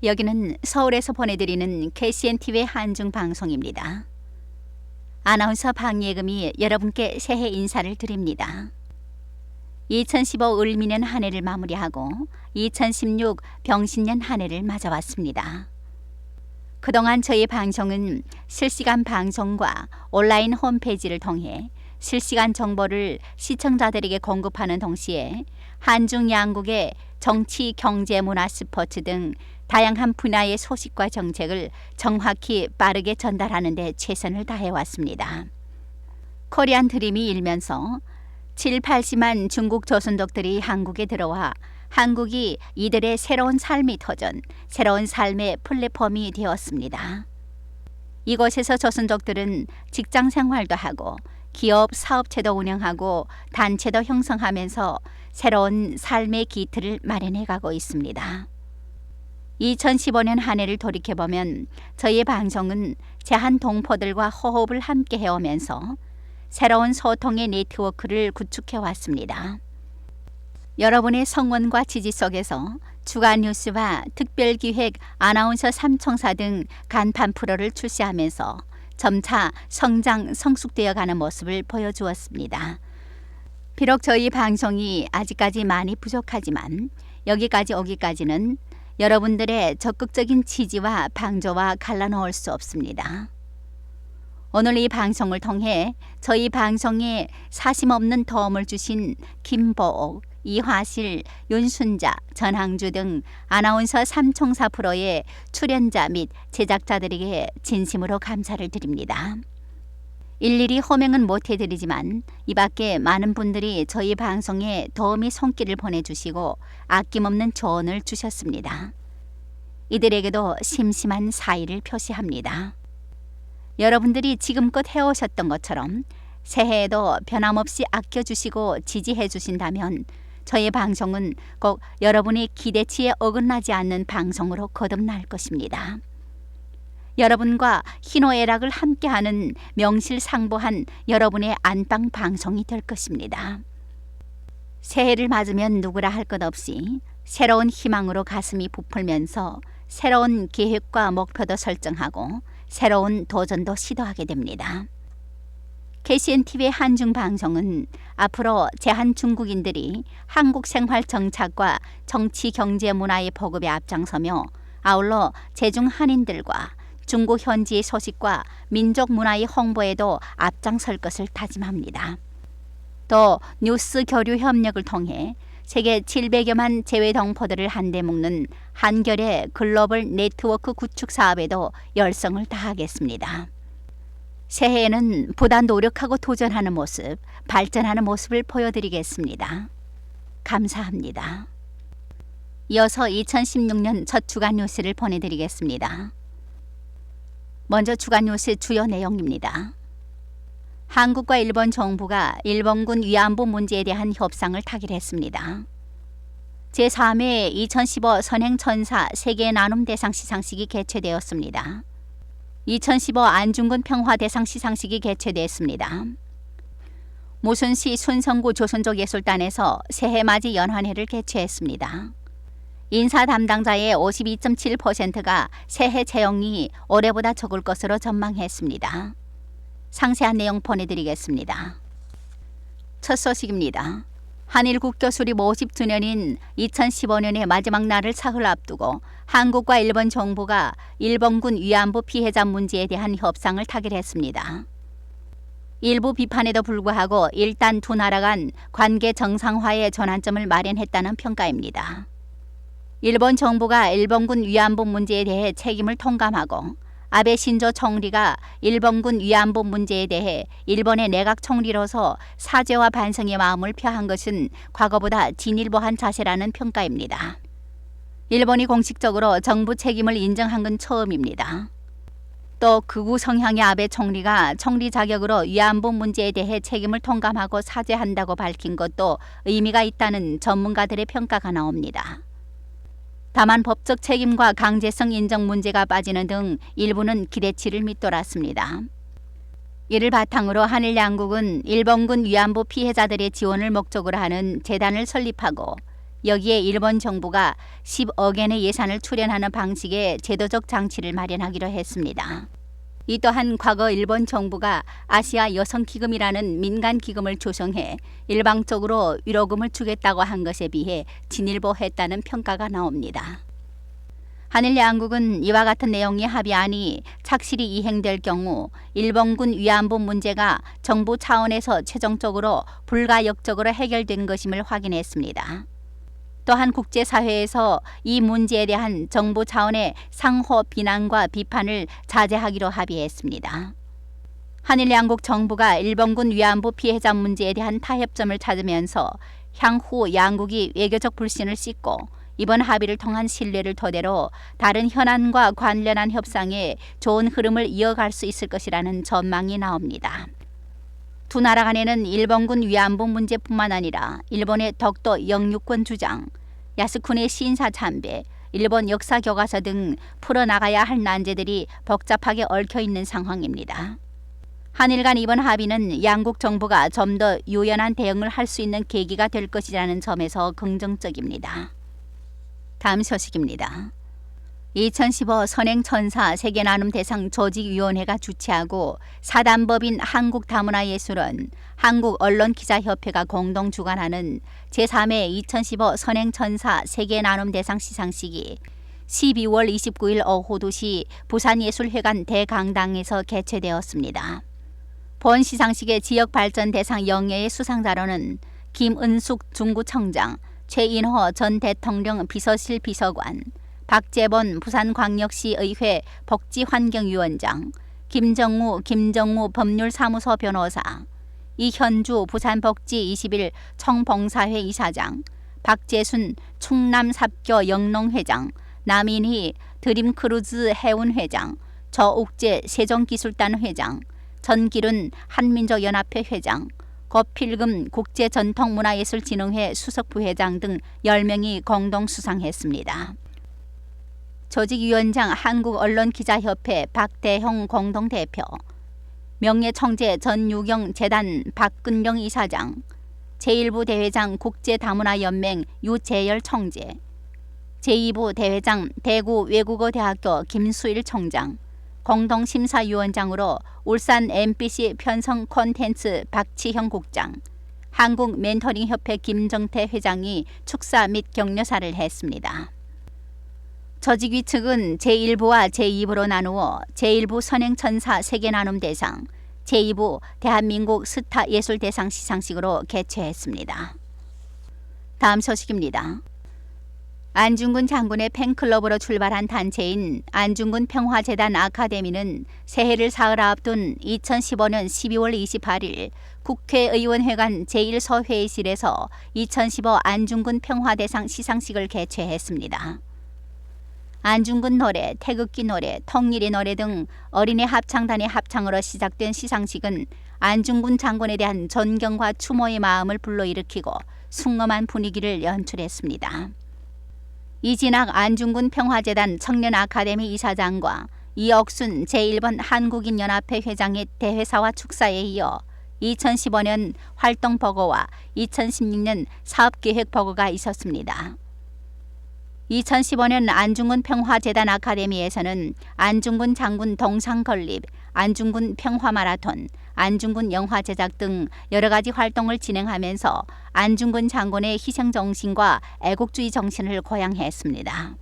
여기는 서울에서 보내드리는 KCNTV 한중 방송입니다. 아나운서 박예금이 여러분께 새해 인사를 드립니다. 2015 을미년 한 해를 마무리하고 2016 병신년 한 해를 맞아왔습니다. 그동안 저희 방송은 실시간 방송과 온라인 홈페이지를 통해 실시간 정보를 시청자들에게 공급하는 동시에 한중 양국의 정치, 경제, 문화, 스포츠 등 다양한 분야의 소식과 정책을 정확히 빠르게 전달하는 데 최선을 다해왔습니다. 코리안 드림이 일면서 7, 80만 중국 조선족들이 한국에 들어와 한국이 이들의 새로운 삶의 터전, 새로운 삶의 플랫폼이 되었습니다. 이곳에서 조선족들은 직장 생활도 하고 기업 사업체도 운영하고 단체도 형성하면서 새로운 삶의 기틀을 마련해 가고 있습니다. 2015년 한 해를 돌이켜보면 저희 방송은 제한 동포들과 호흡을 함께 해오면서 새로운 소통의 네트워크를 구축해 왔습니다. 여러분의 성원과 지지 속에서 주간 뉴스와 특별기획 아나운서 삼총사 등 간판 프로를 출시하면서 점차 성장, 성숙되어 가는 모습을 보여주었습니다. 비록 저희 방송이 아직까지 많이 부족하지만 여기까지 오기까지는 여러분들의 적극적인 지지와 방조와 갈라놓을 수 없습니다. 오늘 이 방송을 통해 저희 방송에 사심없는 도움을 주신 김보옥, 이화실, 윤순자, 전항주 등 아나운서 삼총사 프로의 출연자 및 제작자들에게 진심으로 감사를 드립니다. 일일이 호명은 못해드리지만 이 밖에 많은 분들이 저희 방송에 도움의 손길을 보내주시고 아낌없는 조언을 주셨습니다. 이들에게도 심심한 사의를 표시합니다. 여러분들이 지금껏 해오셨던 것처럼 새해에도 변함없이 아껴주시고 지지해 주신다면 저희 방송은 꼭 여러분의 기대치에 어긋나지 않는 방송으로 거듭날 것입니다. 여러분과 희노애락을 함께하는 명실상부한 여러분의 안방 방송이 될 것입니다. 새해를 맞으면 누구라 할 것 없이 새로운 희망으로 가슴이 부풀면서 새로운 계획과 목표도 설정하고 새로운 도전도 시도하게 됩니다. KCNTV 한중 방송은 앞으로 제한중국인들이 한국 생활 정착과 정치, 경제, 문화의 보급에 앞장서며 아울러 제중 한인들과 중국 현지의 소식과 민족 문화의 홍보에도 앞장설 것을 다짐합니다. 또 뉴스 교류 협력을 통해 세계 700여만 재외 동포들을 한데 묶는 한결의 글로벌 네트워크 구축 사업에도 열성을 다하겠습니다. 새해에는 보다 노력하고 도전하는 모습, 발전하는 모습을 보여드리겠습니다. 감사합니다. 이어서 2016년 첫 주간 뉴스를 보내드리겠습니다. 먼저 주간 뉴스 주요 내용입니다. 한국과 일본 정부가 일본군 위안부 문제에 대한 협상을 타결했습니다. 제3회 2015 선행천사 세계 나눔 대상 시상식이 개최되었습니다. 2015 안중근 평화 대상 시상식이 개최됐습니다. 모순시 순성구 조선족 예술단에서 새해맞이 연환회를 개최했습니다. 인사 담당자의 52.7%가 새해 채용이 올해보다 적을 것으로 전망했습니다. 상세한 내용 보내드리겠습니다. 첫 소식입니다. 한일 국교 수립 50주년인 2015년의 마지막 날을 사흘 앞두고 한국과 일본 정부가 일본군 위안부 피해자 문제에 대한 협상을 타결했습니다. 일부 비판에도 불구하고 일단 두 나라 간 관계 정상화의 전환점을 마련했다는 평가입니다. 일본 정부가 일본군 위안부 문제에 대해 책임을 통감하고 아베 신조 총리가 일본군 위안부 문제에 대해 일본의 내각 총리로서 사죄와 반성의 마음을 표한 것은 과거보다 진일보한 자세라는 평가입니다. 일본이 공식적으로 정부 책임을 인정한 건 처음입니다. 또 극우 성향의 아베 총리가 총리 자격으로 위안부 문제에 대해 책임을 통감하고 사죄한다고 밝힌 것도 의미가 있다는 전문가들의 평가가 나옵니다. 다만 법적 책임과 강제성 인정 문제가 빠지는 등 일부는 기대치를 밑돌았습니다. 이를 바탕으로 한일 양국은 일본군 위안부 피해자들의 지원을 목적으로 하는 재단을 설립하고 여기에 일본 정부가 10억엔의 예산을 출연하는 방식의 제도적 장치를 마련하기로 했습니다. 이 또한 과거 일본 정부가 아시아 여성기금이라는 민간기금을 조성해 일방적으로 위로금을 주겠다고 한 것에 비해 진일보했다는 평가가 나옵니다. 한일 양국은 이와 같은 내용의 합의안이 착실히 이행될 경우 일본군 위안부 문제가 정부 차원에서 최종적으로 불가역적으로 해결된 것임을 확인했습니다. 또한 국제사회에서 이 문제에 대한 정부 차원의 상호 비난과 비판을 자제하기로 합의했습니다. 한일 양국 정부가 일본군 위안부 피해자 문제에 대한 타협점을 찾으면서 향후 양국이 외교적 불신을 씻고 이번 합의를 통한 신뢰를 토대로 다른 현안과 관련한 협상에 좋은 흐름을 이어갈 수 있을 것이라는 전망이 나옵니다. 두 나라 간에는 일본군 위안부 문제뿐만 아니라 일본의 덕도 영유권 주장, 야스쿠네 신사 참배, 일본 역사 교과서 등 풀어나가야 할 난제들이 복잡하게 얽혀있는 상황입니다. 한일 간 이번 합의는 양국 정부가 좀 더 유연한 대응을 할 수 있는 계기가 될 것이라는 점에서 긍정적입니다. 다음 소식입니다. 2015 선행천사 세계나눔대상 조직위원회가 주최하고 사단법인 한국다문화예술원, 한국언론기자협회가 공동 주관하는 제3회 2015 선행천사 세계나눔대상 시상식이 12월 29일 오후 2시 부산예술회관 대강당에서 개최되었습니다. 본 시상식의 지역발전대상 영예의 수상자로는 김은숙 중구청장, 최인호 전 대통령 비서실 비서관, 박재본 부산광역시의회 복지환경위원장, 김정우 법률사무소 변호사, 이현주 부산복지 21 청봉사회 이사장, 박재순 충남삽교 영농회장, 남인희 드림크루즈 해운회장, 저욱재 세종기술단 회장, 전기룬 한민족연합회 회장, 고필금 국제전통문화예술진흥회 수석부회장 등 10명이 공동 수상했습니다. 조직위원장 한국언론기자협회 박대형 공동대표, 명예총재 전유경 재단 박근경 이사장, 제1부 대회장 국제다문화연맹 유재열 총재, 제2부 대회장 대구 외국어대학교 김수일 총장, 공동심사위원장으로 울산 MBC 편성 콘텐츠 박치형 국장, 한국멘토링협회 김정태 회장이 축사 및 격려사를 했습니다. 조직위 측은 제1부와 제2부로 나누어 제1부 선행천사 세계나눔대상, 제2부 대한민국 스타예술대상 시상식으로 개최했습니다. 다음 소식입니다. 안중근 장군의 팬클럽으로 출발한 단체인 안중근 평화재단 아카데미는 새해를 사흘 앞둔 2015년 12월 28일 국회의원회관 제1소회의실에서 2015 안중근 평화대상 시상식을 개최했습니다. 안중근 노래, 태극기 노래, 통일의 노래 등 어린이 합창단의 합창으로 시작된 시상식은 안중근 장군에 대한 존경과 추모의 마음을 불러일으키고 숭엄한 분위기를 연출했습니다. 이진학 안중근 평화재단 청년아카데미 이사장과 이옥순 제1번 한국인연합회 회장의 대회사와 축사에 이어 2015년 활동보고와 2016년 사업계획보고가 있었습니다. 2015년 안중근 평화재단 아카데미에서는 안중근 장군 동상 건립, 안중근 평화마라톤, 안중근 영화 제작 등 여러 가지 활동을 진행하면서 안중근 장군의 희생정신과 애국주의 정신을 고양했습니다.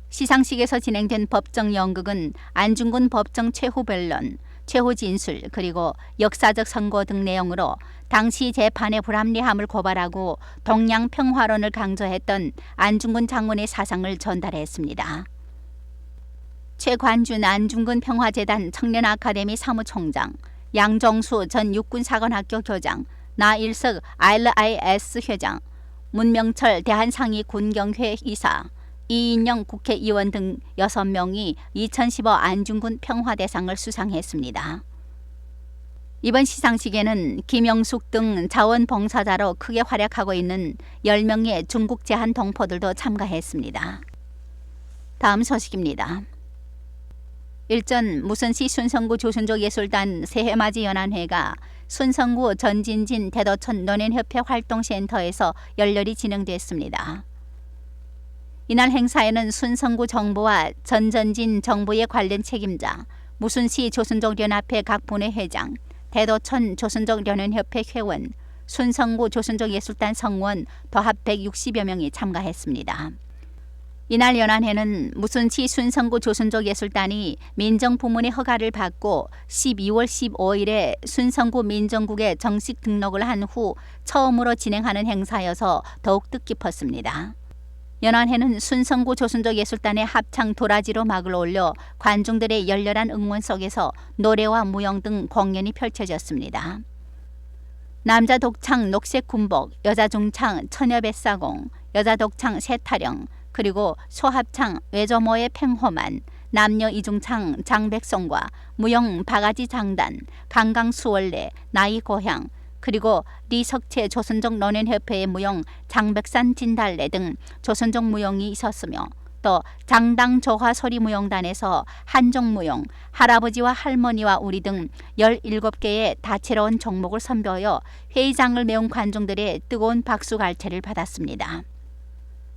시상식에서 진행된 법정 연극은 안중근 법정 최후 변론, 최후 진술 그리고 역사적 선고 등 내용으로 당시 재판의 불합리함을 고발하고 동양 평화론을 강조했던 안중근 장군의 사상을 전달했습니다. 최관준 안중근 평화재단 청년아카데미 사무총장, 양정수 전 육군사관학교 교장, 나일석 RIS 회장, 문명철 대한상위 군경회 이사, 이인영 국회의원 등 6명이 2015 안중근 평화대상을 수상했습니다. 이번 시상식에는 김영숙 등 자원봉사자로 크게 활약하고 있는 10명의 중국 제한 동포들도 참가했습니다. 다음 소식입니다. 일전 무선시 순성구 조선족 예술단 새해맞이 연한회가 순성구 전진진 대도천 노년협회 활동센터에서 열렬히 진행됐습니다. 이날 행사에는 순성구 정부와 전전진 정부의 관련 책임자, 무순시 조선족연합회 각 분회 회장, 대도천 조선족연합회 회원, 순성구 조선족예술단 성원 더합 160여 명이 참가했습니다. 이날 연안회는 무순시 순성구 조선족예술단이 민정부문의 허가를 받고 12월 15일에 순성구 민정국에 정식 등록을 한 후 처음으로 진행하는 행사여서 더욱 뜻깊었습니다. 연안회는 순성구 조선족예술단의 합창 도라지로 막을 올려 관중들의 열렬한 응원 속에서 노래와 무용 등 공연이 펼쳐졌습니다. 남자 독창 녹색 군복, 여자 중창 처녀 뱃사공, 여자 독창 새타령, 그리고 소합창 외조모의 팽호만, 남녀 이중창 장백송과 무용 바가지 장단, 강강수월래, 나이고향, 그리고 리석채 조선족 노년협회의 무용 장백산 진달래 등 조선족 무용이 있었으며 또 장당 조화 소리 무용단에서 한종 무용, 할아버지와 할머니와 우리 등 17개의 다채로운 종목을 선보여 회의장을 메운 관중들의 뜨거운 박수갈채를 받았습니다.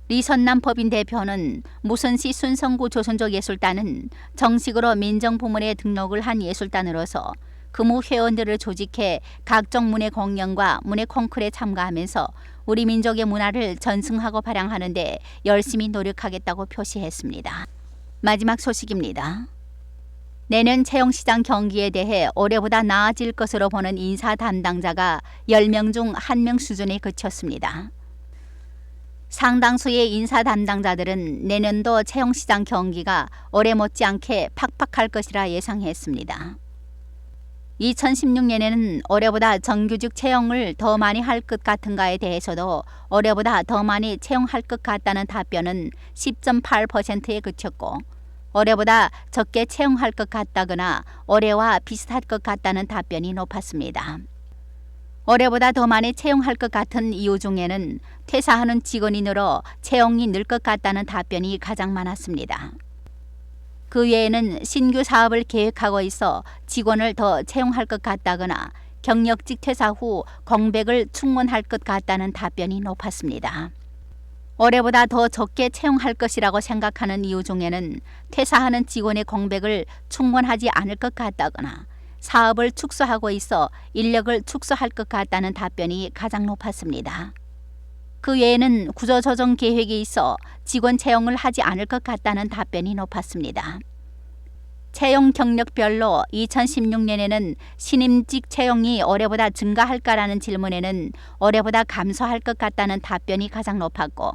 리선남 법인 대표는 무선시 순성구 조선족예술단은 정식으로 민정부문에 등록을 한 예술단으로서 금우 회원들을 조직해 각종 문예 공연과 문예 콩쿠르에 참가하면서 우리 민족의 문화를 전승하고 발扬하는 데 열심히 노력하겠다고 표시했습니다. 마지막 소식입니다. 내년 채용시장 경기에 대해 올해보다 나아질 것으로 보는 인사 담당자가 10명 중 1명 수준에 그쳤습니다. 상당수의 인사 담당자들은 내년도 채용시장 경기가 올해 못지않게 팍팍할 것이라 예상했습니다. 2016년에는 올해보다 정규직 채용을 더 많이 할 것 같은가에 대해서도 올해보다 더 많이 채용할 것 같다는 답변은 10.8%에 그쳤고 올해보다 적게 채용할 것 같다거나 올해와 비슷할 것 같다는 답변이 높았습니다. 올해보다 더 많이 채용할 것 같은 이유 중에는 퇴사하는 직원이 늘어 채용이 늘 것 같다는 답변이 가장 많았습니다. 그 외에는 신규 사업을 계획하고 있어 직원을 더 채용할 것 같다거나 경력직 퇴사 후 공백을 충원할 것 같다는 답변이 높았습니다. 올해보다 더 적게 채용할 것이라고 생각하는 이유 중에는 퇴사하는 직원의 공백을 충원하지 않을 것 같다거나 사업을 축소하고 있어 인력을 축소할 것 같다는 답변이 가장 높았습니다. 그 외에는 구조조정 계획이 있어 직원 채용을 하지 않을 것 같다는 답변이 높았습니다. 채용 경력별로 2016년에는 신임직 채용이 올해보다 증가할까라는 질문에는 올해보다 감소할 것 같다는 답변이 가장 높았고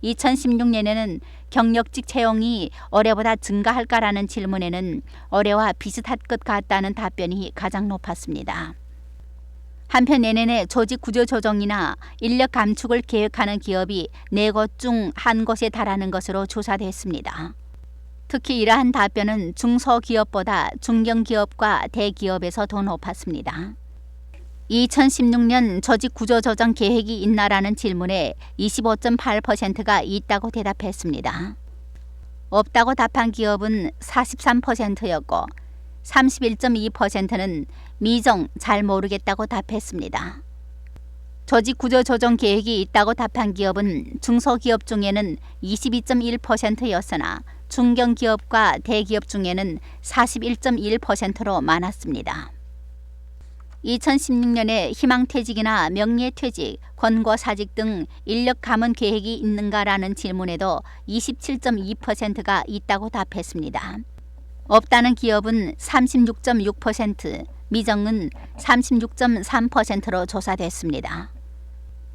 2016년에는 경력직 채용이 올해보다 증가할까라는 질문에는 올해와 비슷할 것 같다는 답변이 가장 높았습니다. 한편 내년에 조직 구조 조정이나 인력 감축을 계획하는 기업이 4곳 중 1곳에 달하는 것으로 조사됐습니다. 특히 이러한 답변은 중소기업보다 중견기업과 대기업에서 더 높았습니다. 2016년 조직 구조 조정 계획이 있나라는 질문에 25.8%가 있다고 대답했습니다. 없다고 답한 기업은 43%였고 31.2%는 미정 잘 모르겠다고 답했습니다. 조직 구조 조정 계획이 있다고 답한 기업은 중소기업 중에는 22.1%였으나 중견기업과 대기업 중에는 41.1%로 많았습니다. 2016년에 희망퇴직이나 명예퇴직, 권고사직 등 인력 감원 계획이 있는가라는 질문에도 27.2%가 있다고 답했습니다. 없다는 기업은 36.6%, 미정은 36.3%로 조사됐습니다.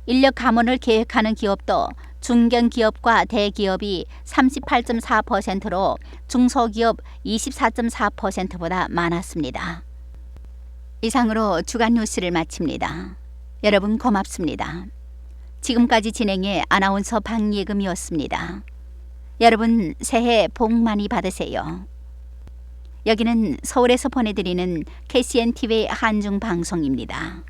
인력 감원을 계획하는 기업도 중견기업과 대기업이 38.4%로 중소기업 24.4%보다 많았습니다. 이상으로 주간 뉴스를 마칩니다. 여러분 고맙습니다. 지금까지 진행해 아나운서 박예금이었습니다. 여러분 새해 복 많이 받으세요. 여기는 서울에서 보내드리는 KCNTV 한중방송입니다.